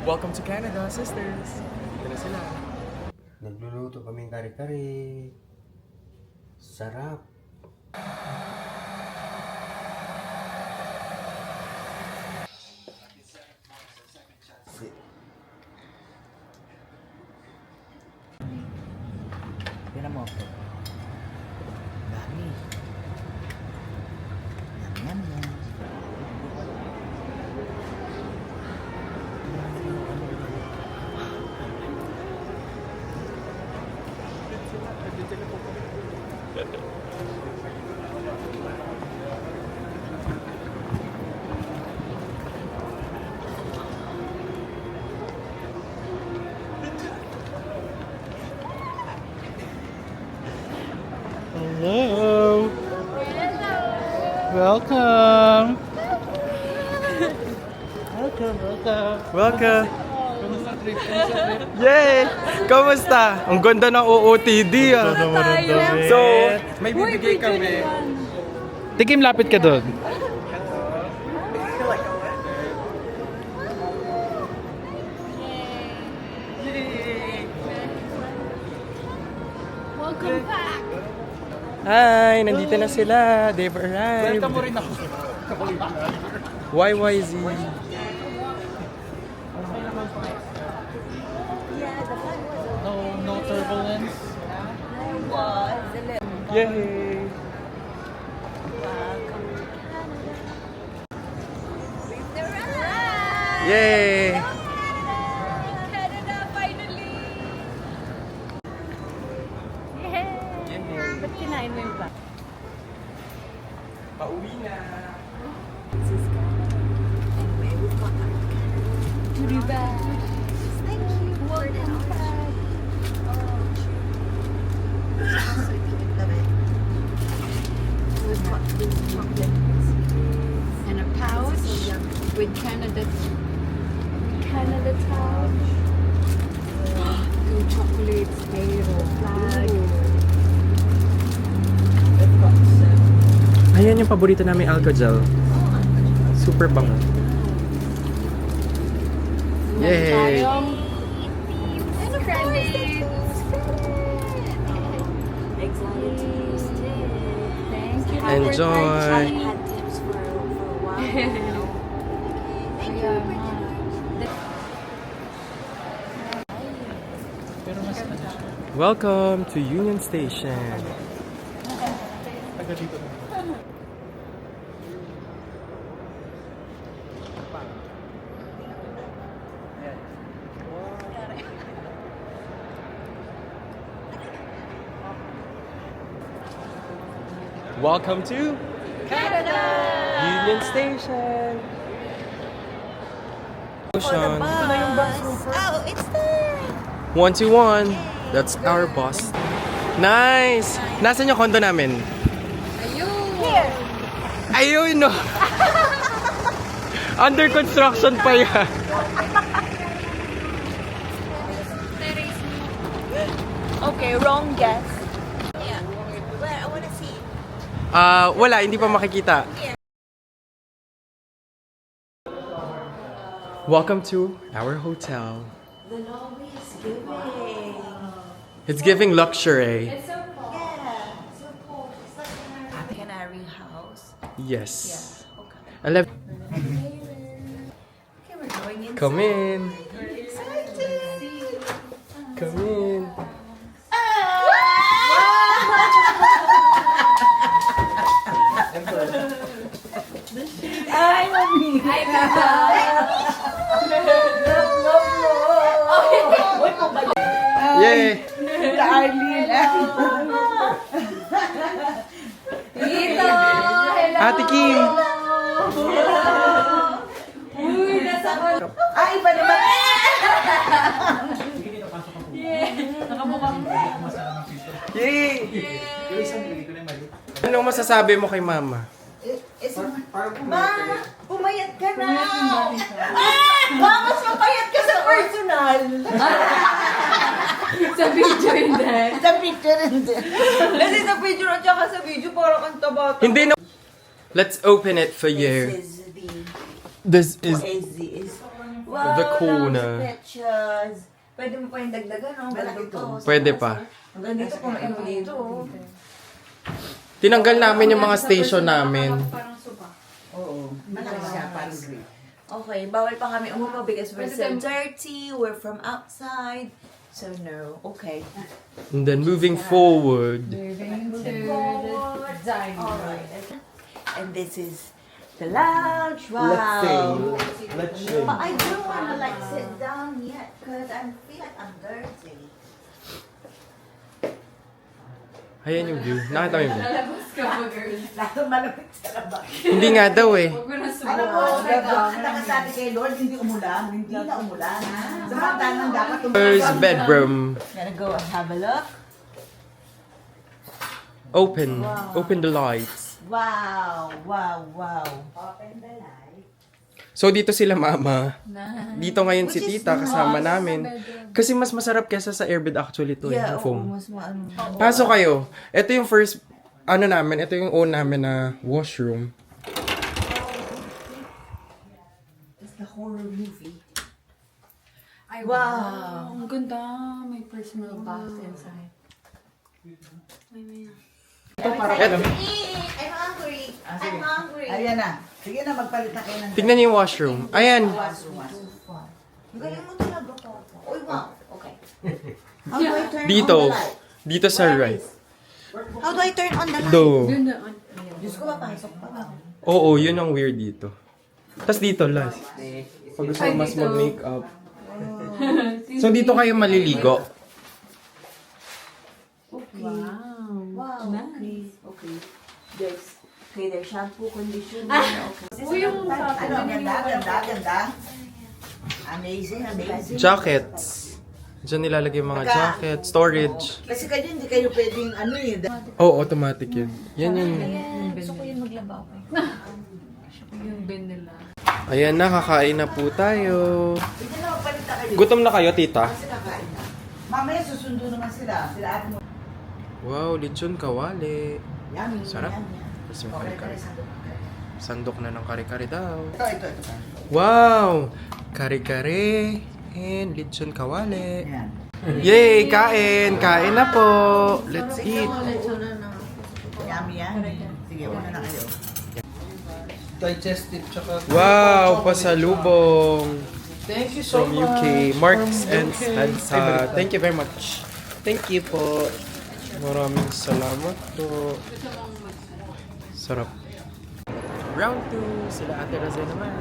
Welcome to Canada, sisters. Ito na sila. Nagluluto kaming kare-kare. Sarap. Yan mo. Dami. Yan. Hello. Welcome. Welcome. Yay! Kamusta? Ang ganda ng OOTD ah. So, may bibigay kami. Tikim, lapit ka doon. Welcome back! Hi! Nandito na sila. They've arrived. Welcome mo rin ako. YYZ. No turbulence. Yay! Yay! Canada, finally! Ba't kinain mo yung ba? Pauwi na. Goodie bag. Thank you. Welcome back. And a pouch with Canada pouch. Two chocolates, mayo, flag. Ayan yung paborito namin alcohol. Super bango. Yay! Enjoy! Welcome to Union Station. Welcome to Canada! Union Station. Ocean. Oh, it's there! 121. That's our bus. Nice! Nasaan yung condo namin? Here! Ayun, no! Under construction pa yan. Okay, wrong guess. Yeah. Where? I wanna see. Wala, hindi pa makikita. Welcome to our hotel. The lobby is giving. It's giving luxury. It's so cool. Yeah, so cool. It's like a canary house. Yes. Yeah. Okay. 11. Okay, we're going in. Come in. We're excited. Come in. Ay, mami. Ay, kaka. Yay! Dito. Hello. Ate Kim! Uy, nasa ko. Ay, iba naman. Yay! Anong masasabi mo kay mama? Ma, pumayat ka na. Ma, mas mapayat ka sa personal. Sa video hindi. Sa picture hindi. Kasi sa picture at saka sa video parang ang taba. Hindi na... Let's open it for This you. is the... This is What is this? Wow, the corner. pictures. Pwede mo pa yung dagdagan, no? Malaki to. Pwede pa. Hanggang dito kung ano dito. Tinanggal namin yung mga station namin. Oo. Malaki siya, parang green. Okay, bawal pa kami umupo because we're so dirty, we're from outside. So no, okay. And then moving forward. Alright. And this is the lounge. Wow. Let's see. But I don't want to like sit down yet because I feel like I'm dirty. Ayan yung view. Nakita mo yung view? Lalo malamig sa labas. Hindi nga daw eh. Ano po, nakasabi kay Lord, hindi umulan. Hindi na umulan. Samantalang dapat There's umulan. bedroom. Gonna go and have a look. Open. Open the lights. Wow, wow, wow. Open the light. So dito sila mama. Dito ngayon si Which is tita kasama nice. namin. Kasi mas masarap kesa sa airbed actually to Yeah, yung foam. mas maano. Pasok kayo. Ito yung first, ano namin, ito yung own namin na washroom. It's the horror movie. Ay, Wow. Ang ganda. May personal bath inside. Eto. I'm hungry. I'm hungry. Ayan na. Sige na, magpalit na kayo ng... Tignan niyo yung washroom. Ayan. Ang galing mo talaga, Papa. Uy, wow. Okay. How do I turn Dito. on the light? Dito sa right. How do I turn on the light? Do. Diyos ko, papasok pa ba? Oo, yun ang weird dito. Tapos dito, last. Pag gusto mo mas mag-makeup. So dito kayo maliligo. Wow. Okay. Okay. There's shampoo, conditioner. Okay. Uy, yung Ano, ganda. Amazing. Jackets. Diyan nilalagay yung mga jacket, storage. Kasi kayo hindi kayo pwedeng ano eh. Oh, automatic yun. Yan yun. Gusto ko yung maglaba ako. Yung bin nila. Ayan na, kakain na po tayo. Hindi na magpalit na kayo. Gutom na kayo, tita? Kasi kakain na. Mamaya susundo naman sila. Sila at mo. Wow, lechon kawali. Yummy. Sarap. Yan, yan. Tapos yung Okay, kare-kare. sandok. Sandok na ng kare-kare daw. Ito. Wow! Kare-kare and lechon kawali. Yan. Yay! Kain! Kain na po! Let's eat! Yummy yan. Sige, una na kayo. Digestive tsaka... Wow! Pasalubong! Thank you so From much. UK. Marks From and UK. Spencer. Thank you very much. Thank you po. Maraming salamat po. Sarap. Round 2. Sila Ate Razel naman.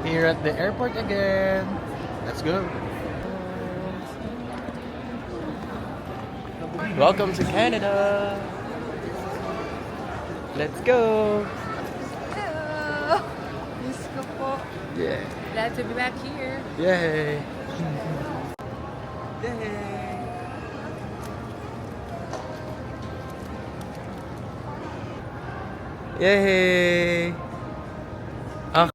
Here at the airport again. Let's go. Welcome to Canada. Let's go. Hello! Miss ko po. Yeah. Glad to be back here. Yay. Yay. Yay. Ah.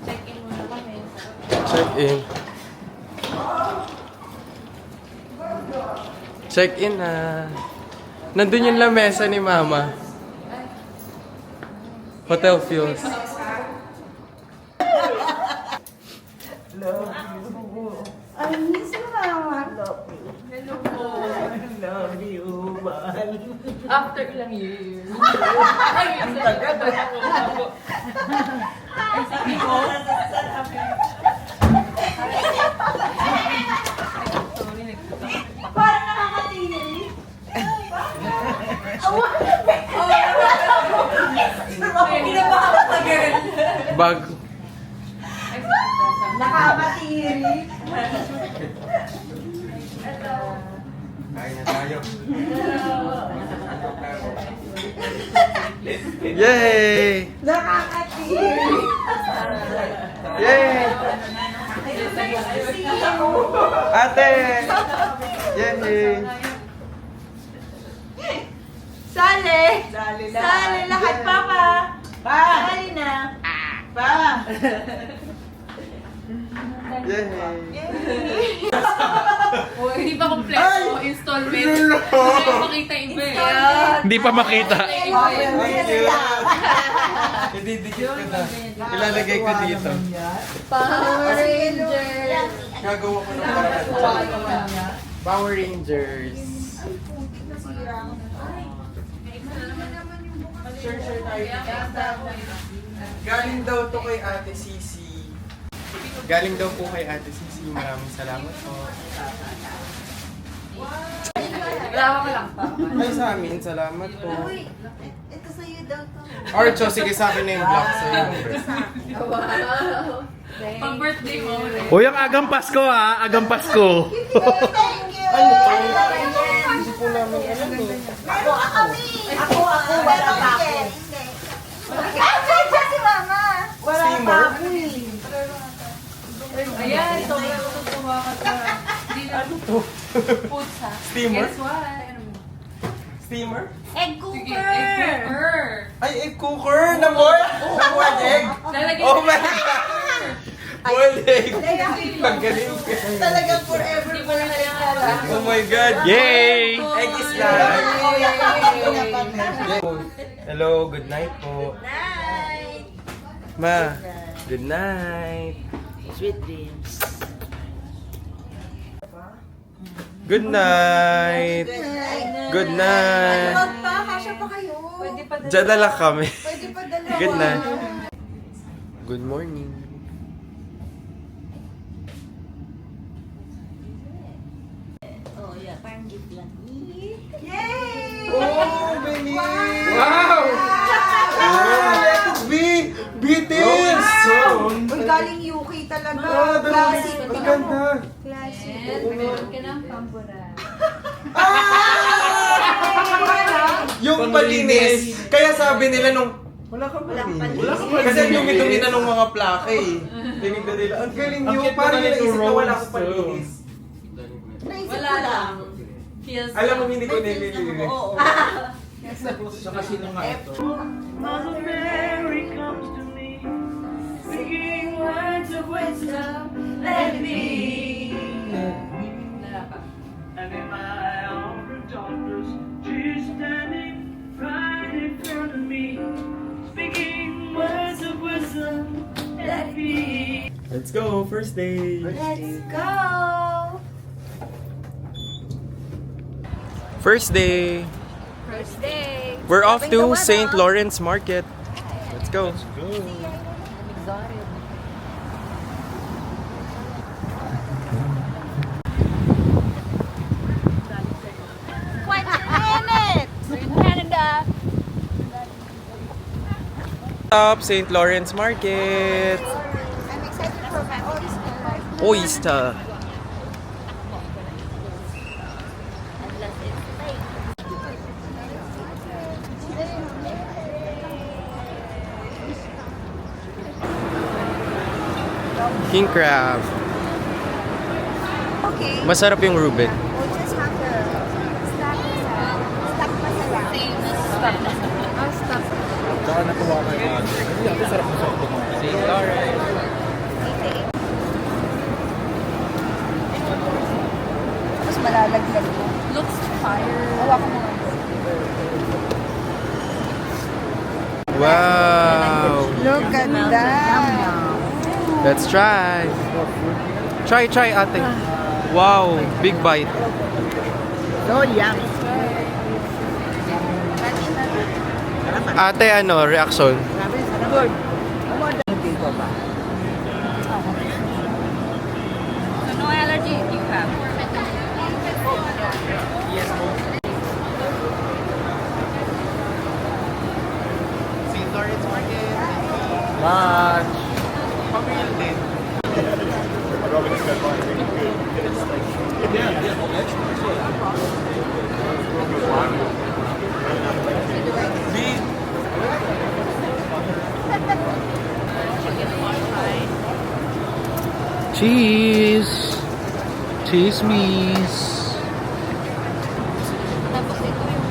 Check-in muna kami. Check in. Check in na. Nandun yung lamesa ni Mama. Hotel feels. I miss you, Mama. Love you. Hello po. Love you, mahal. After ilang years. Parang nakakatiri. Bag. Nakakatiri. Kain na tayo. Yay! Nakakatiri. Yay! Ate! Yay! Sali. Sali Sali lahat, Papa. Pa! Sali na. Pa! Yay! Oh, hindi pa kompleto. Installment. Hindi pa makita iba eh. Hindi pa makita. Thank you. Ididikit ko na. Ilalagay ko dito. Power Rangers. Gagawa ko ng paraan. Power Rangers. Sure tayo. Galing daw to kay Ate Sisi. Galing daw po kay Ate Sisi. Maraming salamat po. Wala ka lang pa. Ay, sa amin, salamat po. Ito sa'yo daw to. Archo, sige sa akin na yung vlog sa'yo. Wow. Pag birthday mo. Uy, ang agang Pasko ha. Agang Pasko. Thank you! Ano to? Hindi po namin alam eh. Ako, wala pa ako. Hindi. Si Mama. Wala Steamer? pa ako eh. Ayan, sobrang tutuwa ka sa... Hindi na foods ha. Steamer? Guess what? Steamer? Egg Sige, cooker! egg cooker. Ay, egg cooker! Na more? Na more egg? Lalagyan Oh mo my na- God! Boiled egg! Ang galing. Talagang forever Hindi mo na kailangan. Oh my God! Yay! Egg is life! Hello, good night po. Night! Ma, good night. Sweet dreams. Good night. Good night. Huwag pa, kasya pa kayo. Pwede pa Diyan na lang kami. Pwede pa dalawa. Good night. Good morning. Oh, yeah, parang gift lang. Yay! Oh, baby! Wow! Let it be! BTS! Ang galing UK talaga. Ah, Classic. ang ganda. Classic. And meron ka ng pambura. Yung palinis. Kaya sabi nila nung, wala kang palinis. Kasi yung dumi na nung mga plaka eh. Tinignan nila, ang galing nyo. Parang yung naisip na wala akong palinis. Naisip Wala ko lang. Feels Alam mo, hindi ko nililinis. Oo. Saka sino nga ito? Mother Mary comes to me, speaking words of wisdom, let it be. Wala pa. And in my hour of darkness, she's standing right in front of me, speaking words of wisdom, let it be. Let's go, first day. Let's go! First day. First day. We're off Loving the to weather. St. Lawrence Market. Let's go. We're in Canada. Up St. Lawrence Market. I'm excited for my oyster. Oyster. King crab. Okay. Masarap yung Reuben. We'll just have the stock masala. Saka nakuha ko yung ano. Hindi, sarap na sarap ito. St. Lawrence. Mas malalaglag mo. Looks fire. Hawakan mo. Wow. Look at that. Let's try. Try, ate. Wow, big bite. So yummy. Ate, ano, reaction? Good. Dito ba? So no allergy you have? St. Lawrence Market. Lunch! Pamilya din. Big. Cheese! Cheese me's! Tapos ito yung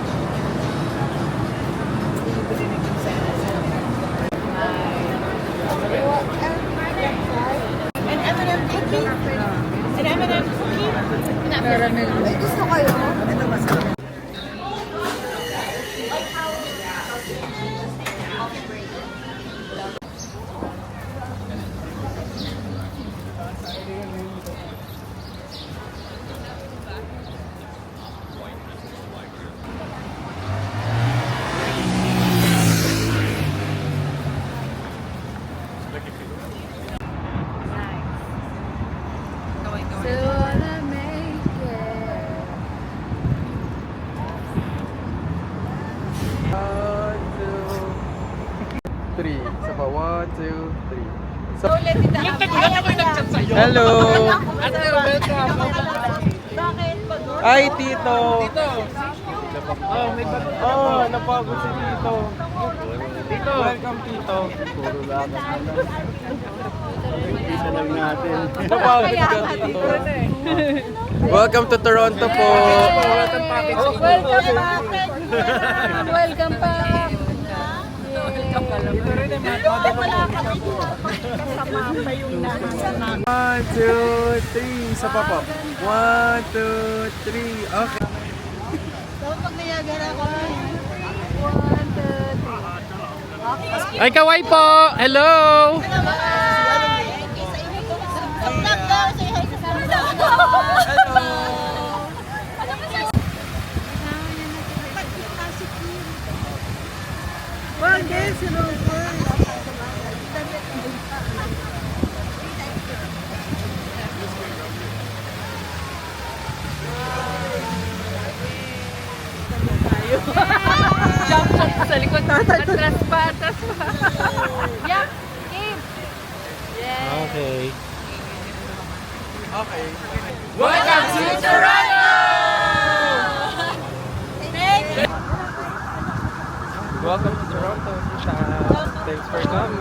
An M&M cookie? An M&M cookie? 1, 2, 3. Isa pa, 1, 2, 3. So, hello! Ay, Tito! Oh, may bago. Oh, napagod si Tito. Tito! Welcome, Tito. Puro lakas na lang. Isa lang natin. Napagod ka, Tito. Welcome to Toronto po. Welcome package. Welcome pa. One, two, three. Isa pa po. 1, 2, 3. Okay. Ay, kaway po! Hello! Jump sa likod. Atras pa. Yeah, game. Okay. Okay. Welcome to Toronto! Welcome to Toronto, Tisha. Thanks for coming.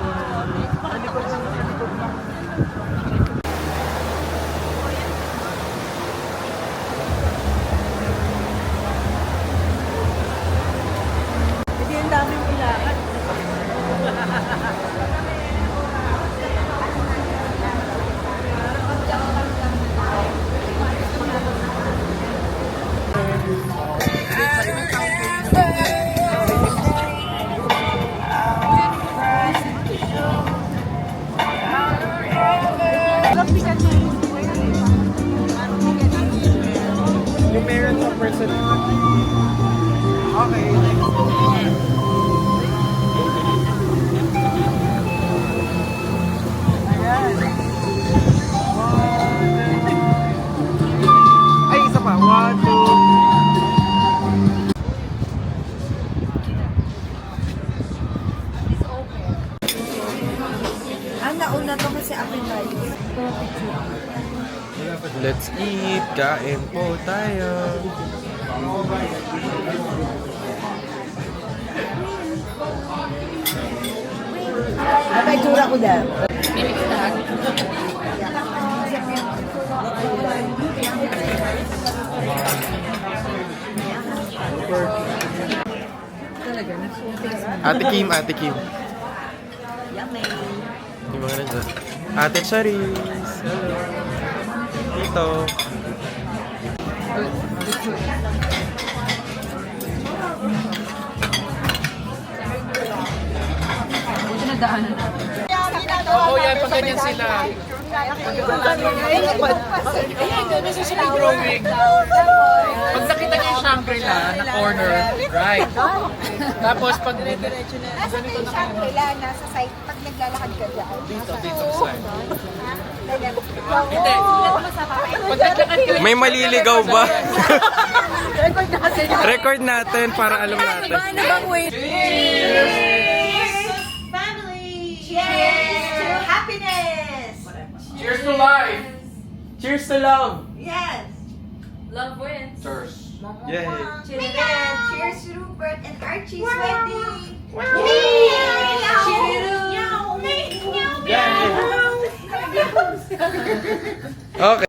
Hindi ang daming ilangan. Yung meron sa person. Okay. Ay, isa pa. 1, 2. Nauna to kasi appetizer. Let's eat. Kain po tayo. Ano itsura ko daw? Ate Kim, Ate Kim. Yummy. Yung mga nandyan. Ate Charis. Hello. Tito. Oo, yan. Pag ganyan sila. Ayan, ganun siya sila growing. Pag nakita niyo yung Shangri-La na corner, right. Tapos pag ganito na Shangri-La, nasa site, pag naglalakad ka dyan. dito side. Hindi. Pag naglakad ka May maliligaw ba? Record natin para alam natin. Ano bang wait? Family! Cheers to happiness! Cheers to life! Cheers to love! Yes! Love wins. Cheers! Yay! Cheers! Cheers to Rupert and Archie's wedding! Okay.